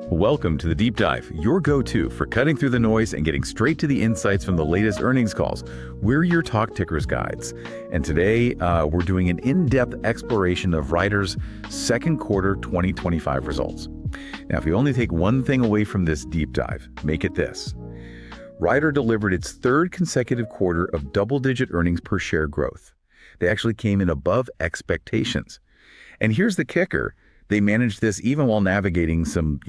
Welcome to The Deep Dive, your go-to for cutting through the noise and getting straight to the insights from the latest earnings calls. We're your Talk Tickers guides. And today, we're doing an in-depth exploration of Ryders' second quarter 2025 results. Now, if you only take one thing away from this deep dive, make it this. Ryder delivered its third consecutive quarter of double-digit earnings per share growth. They actually came in above expectations. And here's the kicker. They managed this even while navigating some,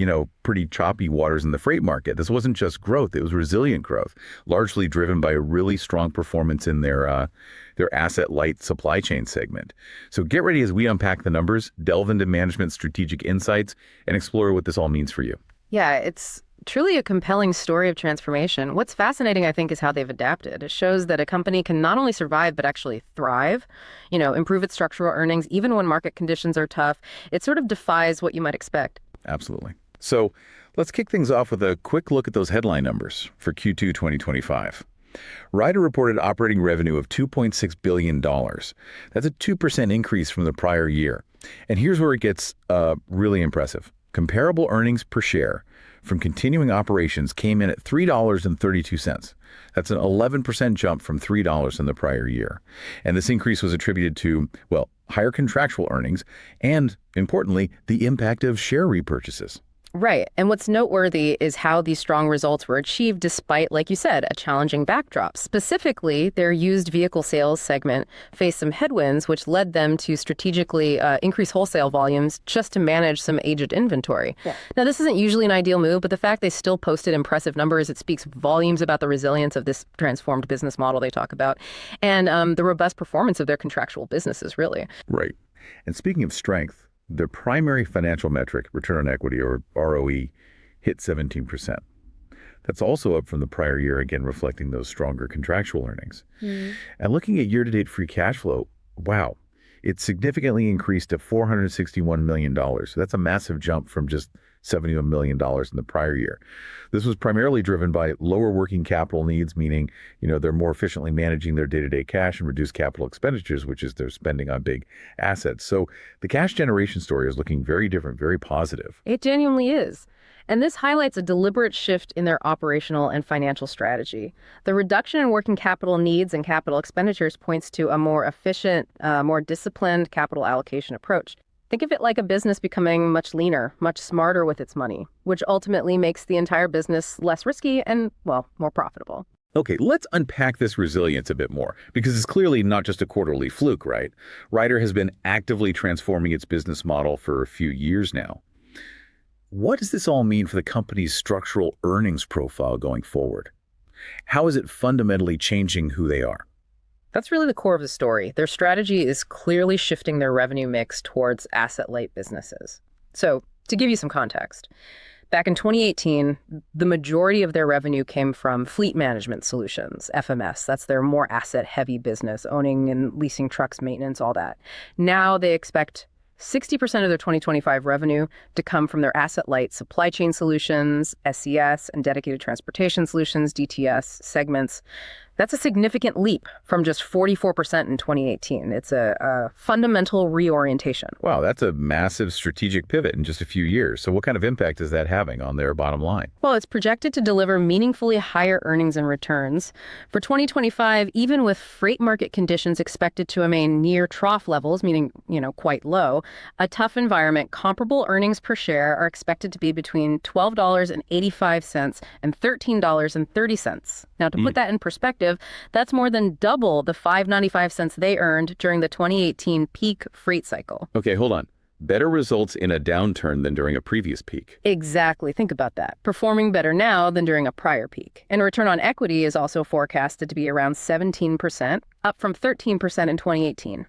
pretty choppy waters in the freight market. This wasn't just growth, it was resilient growth, largely driven by a really strong performance in their asset-light supply chain segment. So get ready as we unpack the numbers, delve into management's strategic insights, and explore what this all means for you. Yeah, it's truly a compelling story of transformation. What's fascinating, I think, is how they've adapted. It shows that a company can not only survive, but actually thrive, improve its structural earnings, even when market conditions are tough. It sort of defies what you might expect. Absolutely. So let's kick things off with a quick look at those headline numbers for Q2 2025. Ryder reported operating revenue of $2.6 billion. That's a 2% increase from the prior year. And here's where it gets really impressive. Comparable earnings per share from continuing operations came in at $3.32. That's an 11% jump from $3 in the prior year. And this increase was attributed to, higher contractual earnings and, importantly, the impact of share repurchases. Right. And what's noteworthy is how these strong results were achieved despite, like you said, a challenging backdrop. Specifically, their used vehicle sales segment faced some headwinds, which led them to strategically increase wholesale volumes just to manage some aged inventory. Yeah. Now, this isn't usually an ideal move, but the fact they still posted impressive numbers, it speaks volumes about the resilience of this transformed business model they talk about and the robust performance of their contractual businesses, really. Right. And speaking of strength, their primary financial metric, return on equity, or ROE, hit 17%. That's also up from the prior year, again reflecting those stronger contractual earnings. And looking at year-to-date free cash flow, wow, it significantly increased to $461 million. So that's a massive jump from just $71 million in the prior year. This was primarily driven by lower working capital needs, meaning, they're more efficiently managing their day-to-day cash and reduced capital expenditures, which is their spending on big assets. So the cash generation story is looking very different, very positive. It genuinely is. And this highlights a deliberate shift in their operational and financial strategy. The reduction in working capital needs and capital expenditures points to a more efficient, more disciplined capital allocation approach. Think of it like a business becoming much leaner, much smarter with its money, which ultimately makes the entire business less risky and, more profitable. Okay, let's unpack this resilience a bit more, because it's clearly not just a quarterly fluke, right? Ryder has been actively transforming its business model for a few years now. What does this all mean for the company's structural earnings profile going forward? How is it fundamentally changing who they are? That's really the core of the story. Their strategy is clearly shifting their revenue mix towards asset-light businesses. So, to give you some context, back in 2018, the majority of their revenue came from fleet management solutions, FMS. That's their more asset-heavy business, owning and leasing trucks, maintenance, all that. Now they expect 60% of their 2025 revenue to come from their asset-light supply chain solutions, SCS, and dedicated transportation solutions, DTS, segments. That's a significant leap from just 44% in 2018. It's a fundamental reorientation. Wow, that's a massive strategic pivot in just a few years. So what kind of impact is that having on their bottom line? Well, it's projected to deliver meaningfully higher earnings and returns. For 2025, even with freight market conditions expected to remain near trough levels, meaning, quite low, a tough environment, comparable earnings per share are expected to be between $12.85 and $13.30. Now, to put that in perspective, that's more than double the $5.95 they earned during the 2018 peak freight cycle. Okay, hold on. Better results in a downturn than during a previous peak. Exactly. Think about that. Performing better now than during a prior peak. And return on equity is also forecasted to be around 17%, up from 13% in 2018.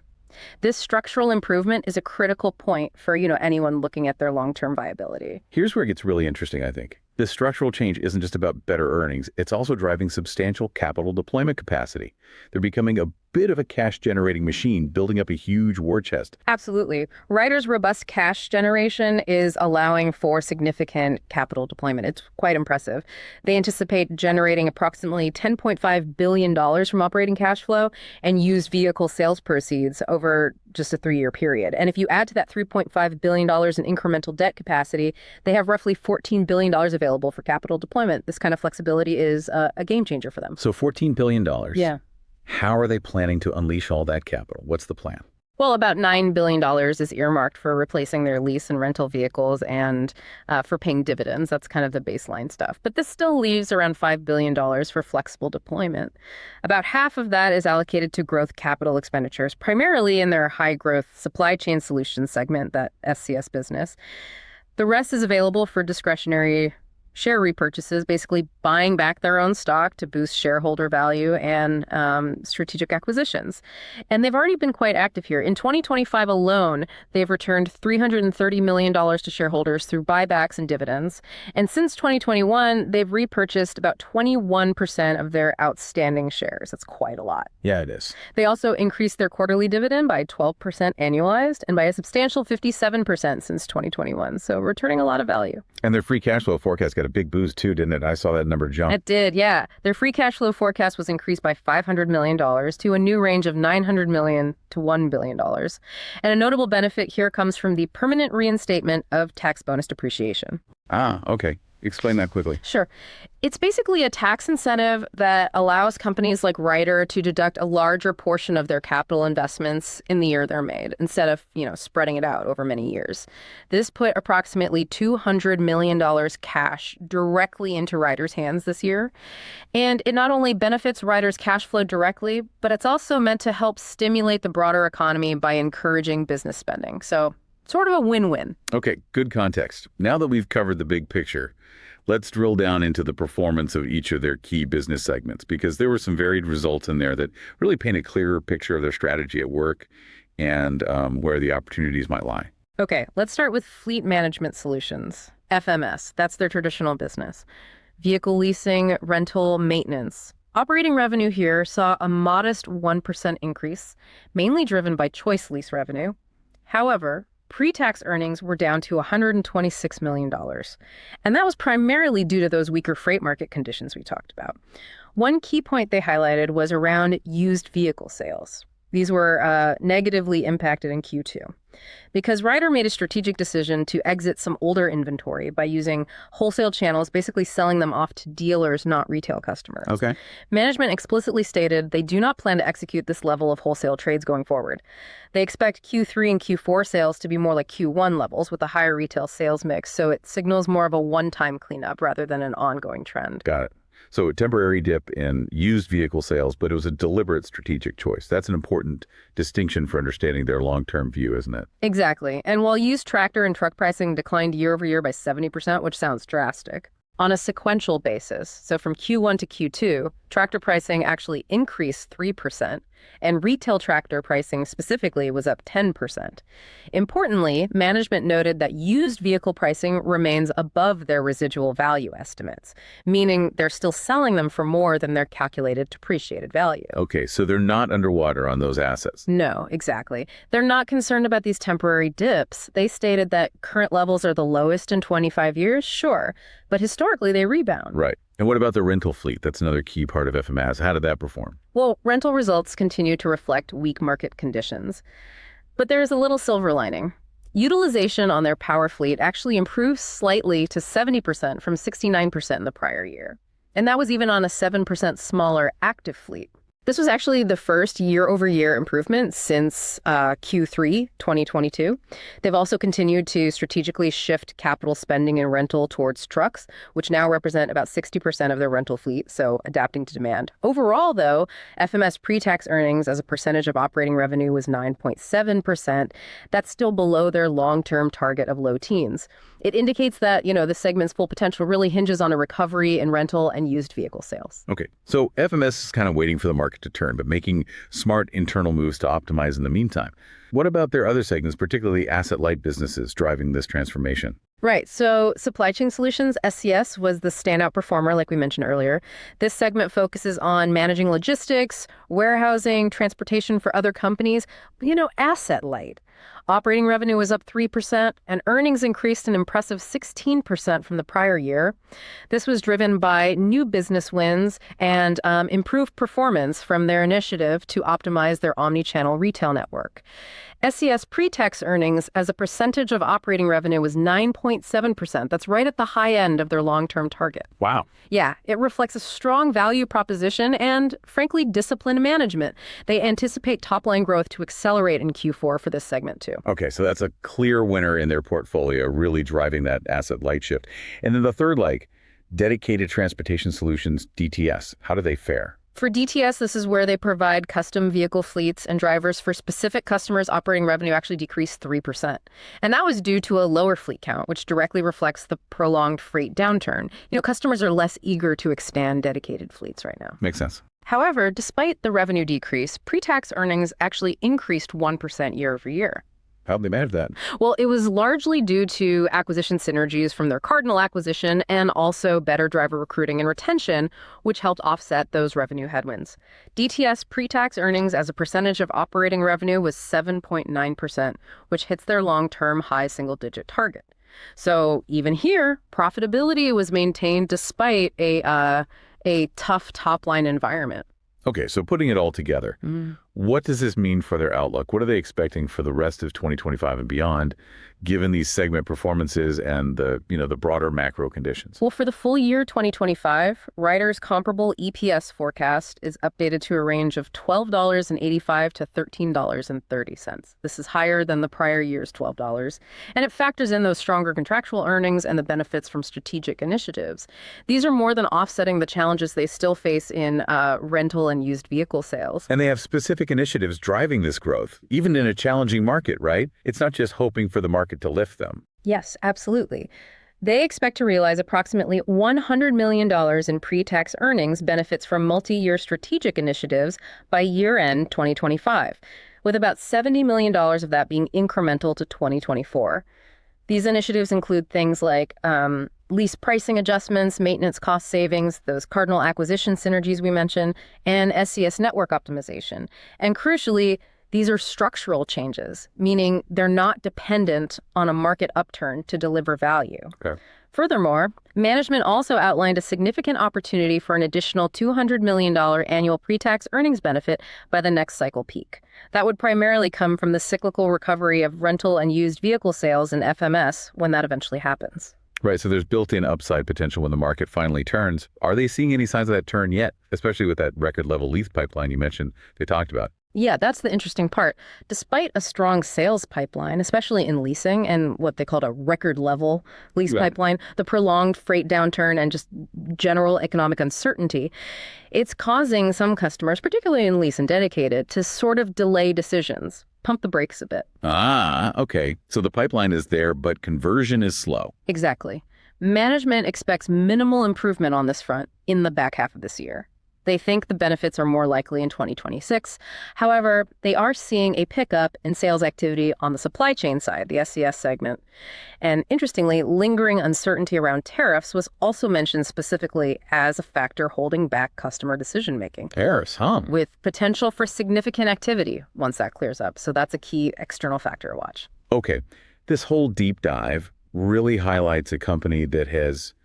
This structural improvement is a critical point for, anyone looking at their long-term viability. Here's where it gets really interesting, I think. This structural change isn't just about better earnings, it's also driving substantial capital deployment capacity. They're becoming a bit of a cash-generating machine, building up a huge war chest. Absolutely. Ryder's robust cash generation is allowing for significant capital deployment. It's quite impressive. They anticipate generating approximately $10.5 billion from operating cash flow and used vehicle sales proceeds over just a 3-year period. And if you add to that $3.5 billion in incremental debt capacity, they have roughly $14 billion available for capital deployment. This kind of flexibility is a game changer for them. So $14 billion. Yeah. How are they planning to unleash all that capital? What's the plan? Well, about $9 billion is earmarked for replacing their lease and rental vehicles and for paying dividends. That's kind of the baseline stuff. But this still leaves around $5 billion for flexible deployment. About half of that is allocated to growth capital expenditures, primarily in their high-growth supply chain solutions segment, that SCS business. The rest is available for discretionary share repurchases, basically buying back their own stock to boost shareholder value and strategic acquisitions. And they've already been quite active here. In 2025 alone, they've returned $330 million to shareholders through buybacks and dividends. And since 2021, they've repurchased about 21% of their outstanding shares. That's quite a lot. Yeah, it is. They also increased their quarterly dividend by 12% annualized and by a substantial 57% since 2021. So returning a lot of value. And their free cash flow forecast got a big boost too, didn't it? I saw that number jump. It did, yeah. Their free cash flow forecast was increased by $500 million to a new range of $900 million to $1 billion. And a notable benefit here comes from the permanent reinstatement of tax bonus depreciation. Ah, okay. Explain that quickly. Sure. It's basically a tax incentive that allows companies like Ryder to deduct a larger portion of their capital investments in the year they're made, instead of, spreading it out over many years. This put approximately $200 million cash directly into Ryder's hands this year. And it not only benefits Ryder's cash flow directly, but it's also meant to help stimulate the broader economy by encouraging business spending. So sort of a win-win. Okay, good context. Now that we've covered the big picture, let's drill down into the performance of each of their key business segments, because there were some varied results in there that really paint a clearer picture of their strategy at work and where the opportunities might lie. Okay, let's start with Fleet Management Solutions, FMS. That's their traditional business. Vehicle leasing, rental, maintenance. Operating revenue here saw a modest 1% increase, mainly driven by choice lease revenue. However, pre-tax earnings were down to $126 million. And that was primarily due to those weaker freight market conditions we talked about. One key point they highlighted was around used vehicle sales. These were negatively impacted in Q2 because Ryder made a strategic decision to exit some older inventory by using wholesale channels, basically selling them off to dealers, not retail customers. Okay. Management explicitly stated they do not plan to execute this level of wholesale trades going forward. They expect Q3 and Q4 sales to be more like Q1 levels with a higher retail sales mix, so it signals more of a one-time cleanup rather than an ongoing trend. Got it. So a temporary dip in used vehicle sales, but it was a deliberate strategic choice. That's an important distinction for understanding their long-term view, isn't it? Exactly. And while used tractor and truck pricing declined year over year by 70%, which sounds drastic, on a sequential basis, so from Q1 to Q2, tractor pricing actually increased 3%, and retail tractor pricing specifically was up 10%. Importantly, management noted that used vehicle pricing remains above their residual value estimates, meaning they're still selling them for more than their calculated depreciated value. Okay, so they're not underwater on those assets. No, exactly. They're not concerned about these temporary dips. They stated that current levels are the lowest in 25 years, sure, but historically they rebound. Right. And what about the rental fleet? That's another key part of FMS. How did that perform? Well, rental results continue to reflect weak market conditions. But there's a little silver lining. Utilization on their power fleet actually improved slightly to 70% from 69% in the prior year. And that was even on a 7% smaller active fleet. This was actually the first year-over-year improvement since Q3 2022. They've also continued to strategically shift capital spending and rental towards trucks, which now represent about 60% of their rental fleet, so adapting to demand. Overall, though, FMS pre-tax earnings as a percentage of operating revenue was 9.7%. That's still below their long-term target of low teens. It indicates that, the segment's full potential really hinges on a recovery in rental and used vehicle sales. Okay, so FMS is kind of waiting for the market to turn, but making smart internal moves to optimize in the meantime. What about their other segments, particularly asset-light businesses, driving this transformation? Right. So Supply Chain Solutions, SCS, was the standout performer, like we mentioned earlier. This segment focuses on managing logistics, warehousing, transportation for other companies, asset light. Operating revenue was up 3%, and earnings increased an impressive 16% from the prior year. This was driven by new business wins and improved performance from their initiative to optimize their omni-channel retail network. SCS pre-tax earnings as a percentage of operating revenue was 9.7%. That's right at the high end of their long-term target. Wow. Yeah, it reflects a strong value proposition and, frankly, disciplined management. They anticipate top-line growth to accelerate in Q4 for this segment, too. Okay, so that's a clear winner in their portfolio, really driving that asset light shift. And then the third leg, dedicated transportation solutions, DTS. How do they fare? For DTS, this is where they provide custom vehicle fleets and drivers for specific customers. Operating revenue actually decreased 3%. And that was due to a lower fleet count, which directly reflects the prolonged freight downturn. Customers are less eager to expand dedicated fleets right now. Makes sense. However, despite the revenue decrease, pre-tax earnings actually increased 1% year over year. How'd they manage that? Well, it was largely due to acquisition synergies from their Cardinal acquisition and also better driver recruiting and retention, which helped offset those revenue headwinds. DTS pre-tax earnings as a percentage of operating revenue was 7.9%, which hits their long-term high single-digit target. So even here, profitability was maintained despite a tough top-line environment. Okay, so putting it all together, what does this mean for their outlook? What are they expecting for the rest of 2025 and beyond, given these segment performances and the broader macro conditions? Well, for the full year 2025, Ryder's comparable EPS forecast is updated to a range of $12.85 to $13.30. This is higher than the prior year's $12, and it factors in those stronger contractual earnings and the benefits from strategic initiatives. These are more than offsetting the challenges they still face in rental and used vehicle sales. And they have specific initiatives driving this growth, even in a challenging market, right? It's not just hoping for the market to lift them. Yes, absolutely. They expect to realize approximately $100 million in pre-tax earnings benefits from multi-year strategic initiatives by year-end 2025, with about $70 million of that being incremental to 2024. These initiatives include things like lease pricing adjustments, maintenance cost savings, those Cardinal acquisition synergies we mentioned, and SCS network optimization. And crucially, these are structural changes, meaning they're not dependent on a market upturn to deliver value. Okay. Furthermore, management also outlined a significant opportunity for an additional $200 million annual pre-tax earnings benefit by the next cycle peak. That would primarily come from the cyclical recovery of rental and used vehicle sales in FMS when that eventually happens. Right, so there's built-in upside potential when the market finally turns. Are they seeing any signs of that turn yet, especially with that record-level lease pipeline you mentioned they talked about? Yeah, that's the interesting part. Despite a strong sales pipeline, especially in leasing and what they called a record-level lease pipeline, the prolonged freight downturn and just general economic uncertainty, it's causing some customers, particularly in lease and dedicated, to sort of delay decisions, pump the brakes a bit. Ah, okay. So the pipeline is there, but conversion is slow. Exactly. Management expects minimal improvement on this front in the back half of this year. They think the benefits are more likely in 2026. However, they are seeing a pickup in sales activity on the supply chain side, the SCS segment. And interestingly, lingering uncertainty around tariffs was also mentioned specifically as a factor holding back customer decision-making. Tariffs, huh? With potential for significant activity once that clears up. So that's a key external factor to watch. Okay, this whole deep dive really highlights a company that has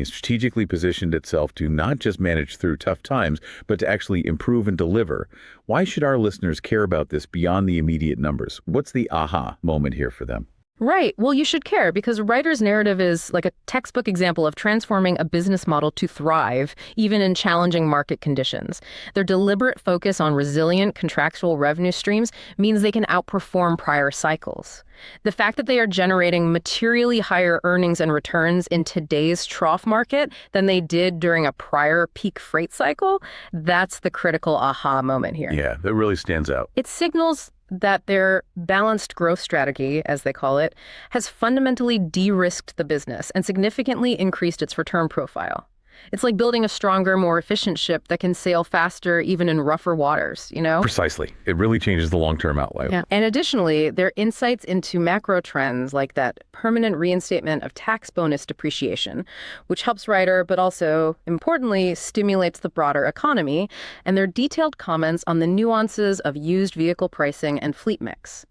strategically positioned itself to not just manage through tough times, but to actually improve and deliver. Why should our listeners care about this beyond the immediate numbers? What's the aha moment here for them? Right. Well, you should care because Ryder's narrative is like a textbook example of transforming a business model to thrive, even in challenging market conditions. Their deliberate focus on resilient contractual revenue streams means they can outperform prior cycles. The fact that they are generating materially higher earnings and returns in today's trough market than they did during a prior peak freight cycle, that's the critical aha moment here. Yeah, that really stands out. It signals that their balanced growth strategy, as they call it, has fundamentally de-risked the business and significantly increased its return profile. It's like building a stronger, more efficient ship that can sail faster even in rougher waters, Precisely. It really changes the long-term outlook. Yeah. And additionally, their insights into macro trends like that permanent reinstatement of tax bonus depreciation, which helps Ryder, but also, importantly, stimulates the broader economy, and their detailed comments on the nuances of used vehicle pricing and fleet mix.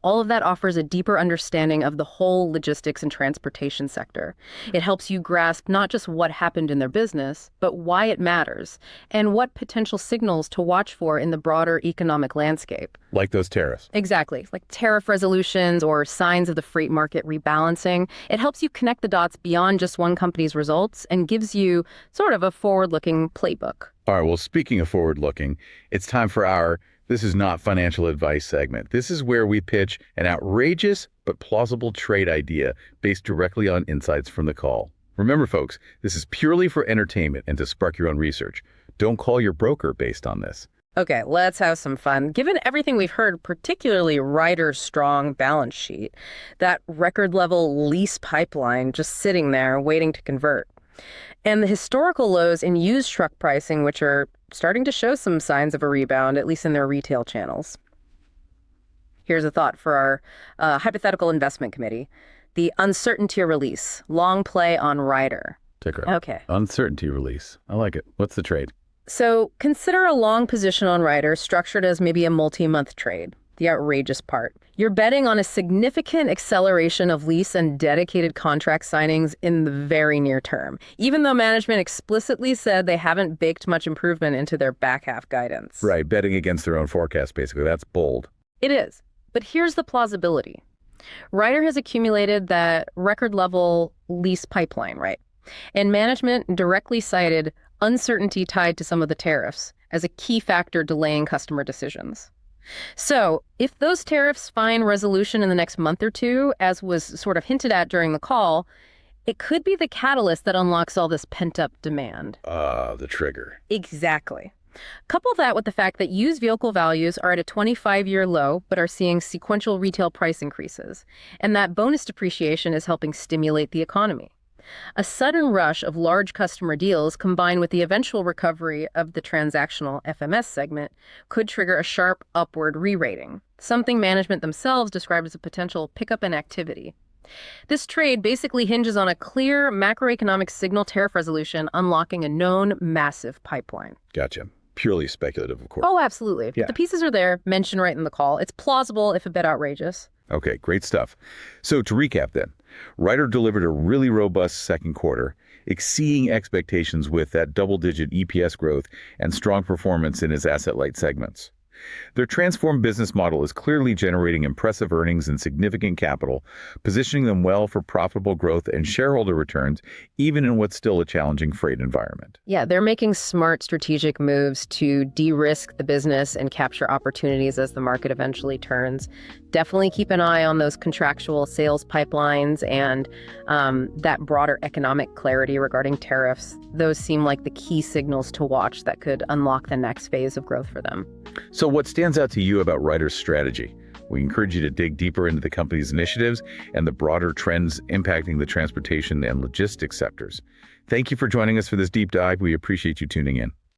All of that offers a deeper understanding of the whole logistics and transportation sector. It helps you grasp not just what happened in their business, but why it matters, and what potential signals to watch for in the broader economic landscape. Like those tariffs. Exactly, like tariff resolutions or signs of the freight market rebalancing. It helps you connect the dots beyond just one company's results and gives you sort of a forward-looking playbook. All right, well, speaking of forward-looking, it's time for our This Is Not Financial Advice segment. This is where we pitch an outrageous but plausible trade idea based directly on insights from the call. Remember, folks, this is purely for entertainment and to spark your own research. Don't call your broker based on this. Okay, let's have some fun. Given everything we've heard, particularly Ryder's strong balance sheet, that record-level lease pipeline just sitting there waiting to convert, and the historical lows in used truck pricing, which are starting to show some signs of a rebound, at least in their retail channels. Here's a thought for our hypothetical investment committee. The uncertainty release, long play on Ryder. Ticker. Okay. Uncertainty release. I like it. What's the trade? So consider a long position on Ryder structured as maybe a multi-month trade. The outrageous part. You're betting on a significant acceleration of lease and dedicated contract signings in the very near term, even though management explicitly said they haven't baked much improvement into their back half guidance. Right, betting against their own forecast, basically. That's bold. It is. But here's the plausibility. Ryder has accumulated that record level lease pipeline, right? And management directly cited uncertainty tied to some of the tariffs as a key factor delaying customer decisions. So if those tariffs find resolution in the next month or two, as was sort of hinted at during the call, it could be the catalyst that unlocks all this pent-up demand. The trigger. Exactly. Couple that with the fact that used vehicle values are at a 25-year low, but are seeing sequential retail price increases, and that bonus depreciation is helping stimulate the economy. A sudden rush of large customer deals combined with the eventual recovery of the transactional FMS segment could trigger a sharp upward re-rating, something management themselves described as a potential pickup in activity. This trade basically hinges on a clear macroeconomic signal tariff resolution unlocking a known massive pipeline. Gotcha. Purely speculative, of course. Oh, absolutely. Yeah. The pieces are there, mentioned right in the call. It's plausible, if a bit outrageous. Okay, great stuff. So to recap then, Ryder delivered a really robust second quarter, exceeding expectations with that double-digit EPS growth and strong performance in its asset-light segments. Their transformed business model is clearly generating impressive earnings and significant capital, positioning them well for profitable growth and shareholder returns, even in what's still a challenging freight environment. Yeah, they're making smart strategic moves to de-risk the business and capture opportunities as the market eventually turns. Definitely keep an eye on those contractual sales pipelines and that broader economic clarity regarding tariffs. Those seem like the key signals to watch that could unlock the next phase of growth for them. So what stands out to you about Ryder's strategy? We encourage you to dig deeper into the company's initiatives and the broader trends impacting the transportation and logistics sectors. Thank you for joining us for this deep dive. We appreciate you tuning in.